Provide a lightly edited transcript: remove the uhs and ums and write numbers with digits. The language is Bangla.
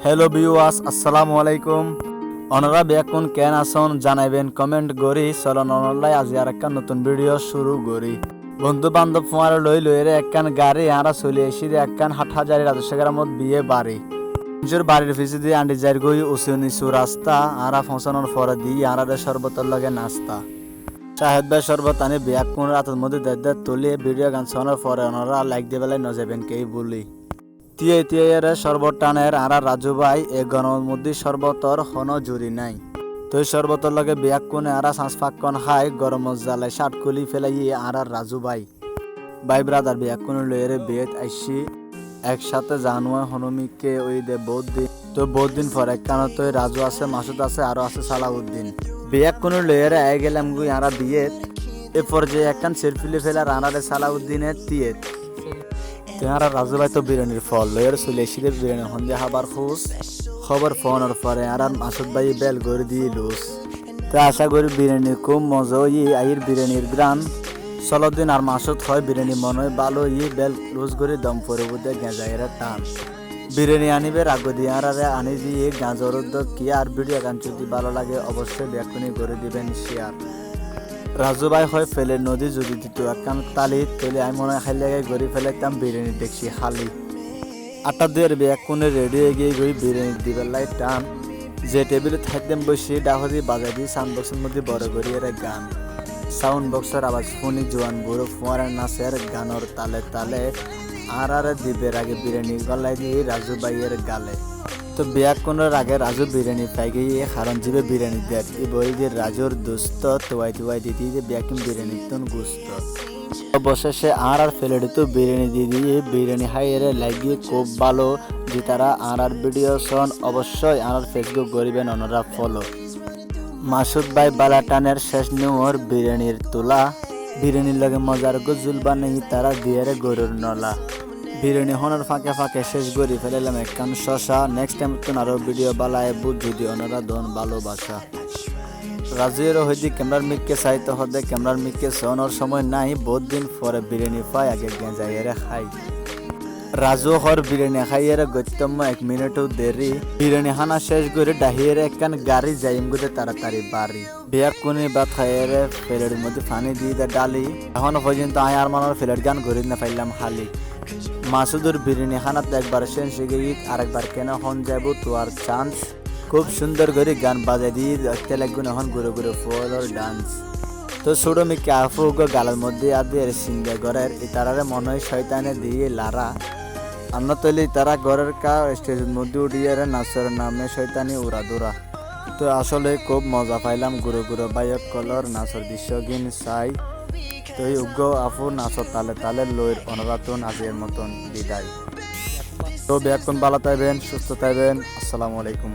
হ্যালো ভিউয়ার্স, আসসালামু আলাইকুম। অনরা বেকুন কেন আসন জানাইবেন কমেন্ট করি। চলন অনলাই আজি আর একটা নতুন ভিডিও শুরু করি। বন্ধু বান্ধব ফুয়ার লইরে একখান গাড়ি আরা চলে এসি একখান 8,000 রাজস্ব গ্রামত বিয়ে বাড়ি নিজের বাড়ির পিছিয়ে দিয়ে আন্ডি যাই গই উঁচু নিচু রাস্তা আরা ফসানোর পরে দিয়ে আরারে শরবতের লগে নাস্তা শাহেদ ভাই শরবত আনি বেকুন রাতের মধ্যে দেড় তুলে ভিডিও গান শোনার পরে ওনারা লাইক দিয়ে বেলায় নজাবেন কেই বলি টিয়ে টিয়ে শরবত টানের আরা রাজু ভাই এ গণর মধ্যে শরবতর হন জুরি নাই তো শরবতর লগে বিয়াক কোনে আরা সাঁস ফাঁকন খাই গরম জ্বালায় শার্ট খুলি ফেলাই আরা রাজু ভাই ব্রাদার বিয়াক কোনে লইরে বিয়েত আইসি একসাথে জানুয়া হনুমিকে ওই দে বহুত দিন পর একখান তো রাজু আছে মাসুদ আছে আরো আছে সালাউদ্দিন বিয়াক কোনে লইরে আই গেলাম গুই আরা বিয়েত এরপর যে একখান সেলফিলে ফেলার আনারে সালাউদ্দিনের টিয়েত তেহারা রাজু ভাই তো বিরিয়ানির ফল লয়ের চলে এসে বিরিয়ানি হন্দে হাবার খুশ খবর ফোনের পরে আর মাসুদ ভাই বেল করে দিয়ে লুস তো আশা করি বিরিয়ানি খুব মজা আইর বিরিয়ানির গ্রান চলদিন আর মাসুদ হয় বিরিয়ানি মনে হয় ভালো বেল লুজ করে দম পরে বুঝে গেঁজাইয়ের টান বিরিয়ানি আনিবে আগে দিয়ে আর আনি দিয়ে গাঁজর কি আর ভিডিও গান যদি ভালো লাগে অবশ্যই ব্যাকুনি করে দিবেন শেয়ার রাজু ভাই হয় ফেলে নদী যদি দিত একখান তালি তেলে আমি মনে হয় খাইলে গড়ি ফেলাইতাম বিরিয়ানি দেখছি খালি 8টা 2 ব্যাগ কোনে রেডি হয়ে গিয়ে গই বিরিয়ানি দিবার লাই টান যে টেবিলে থাকতাম বসে ডাহরি বাজাই দিয়ে সাউন্ড বক্সের মধ্যে বড় করি এর গান সাউন্ড বক্সের আওয়াজ শুনি জোয়ান বুড়ো ফুয়ারের নাচের গানর তালে তালে আর দিবের আগে বিরিয়ানি গলাই দিয়ে রাজু ভাইয়ের গালে তো বিয়াক কোনের আগে রাজু বিরিয়ানি পাই গিয়ে কারণ জিবে বিরিয়ানি দেয় বই দিয়ে রাজুর দুস্থ তোয়াই দিতে বিয়াকিম বিরিয়ানি তুন গুস্ত অবশেষে আর ফেলে দিত বিরিয়ানি দিয়ে বিরিয়ানি হাইয়েরে লাগিয়ে খুব ভালো যে তারা আর ভিডিও শোন অবশ্যই আর ফেসবুক করিবেন ওনারা ফলো মাসুদ ভাই বালাটানের শেষ নিউর বিরিয়ানির তোলা বিরিয়ানির লগে মজার গুজুল বানাই তারা দিয়ে গরুর নলা বিরিয়ানি হনার ফাঁকে ফাঁকে শেষ করি ফেলাইলাম একখান শশা নেক্সট টাইম তো আরো ভিডিও বালায় বুঝ যদি ওনারা দন ভালোবাসা রাজুয়েরও হইদি ক্যামেরার মিককে চাইতে হদে ক্যামেরার মিককে শোনার সময় নাই বহুত দিন পরে বিরিয়ানি পাই আগে গেঁজাইয়েরে খাই রাজু হর বিরিয়ানি খাইয়ের গত্যম্য 1 মিনিটও দেরি বিরিয়ানি হানা শেষ করে ডাহিয়ের একখান গাড়ি যাইম গুদে তাড়াতাড়ি বাড়ি বিয়াক কোনি ভাত খাইয়েরে প্লেটের মধ্যে পানি দিয়ে ডালি এখনো পর্যন্ত আয় আর মানোর প্লেট গান ঘুরি না পাইলাম খালি মাসুদুর বিরিয়ানি খানাতে একবার শেষ গিয়ে আরেকবার কেন হন যাব তো আর চান্স খুব সুন্দর করে গান বাজাই দিয়ে দেখতে লাগবে এখন ঘুরে ঘুরে ফলোর ডান্স তো ছোট মিকে আফু গালের মধ্যে আদের সিঙ্গা ঘরের তারারে মনে হয় শয়তানে দিয়ে লারা আমরা তৈলি তারা ঘরের স্টেজের মধ্যে উঠিয়ে নাচের নামে শয়তানি উড়া দৌড়া তো আসলে খুব মজা পাইলাম গুরু গুরু বাইক কলর নাচের দৃশ্য গিন চাই তো এই উগ্র আফু নাচর তালে তালে লইর অনরাতন আজির মতন বিদায় তো ব্যাকুন ভালো থাকবেন সুস্থ থাকবেন আসসালামু আলাইকুম।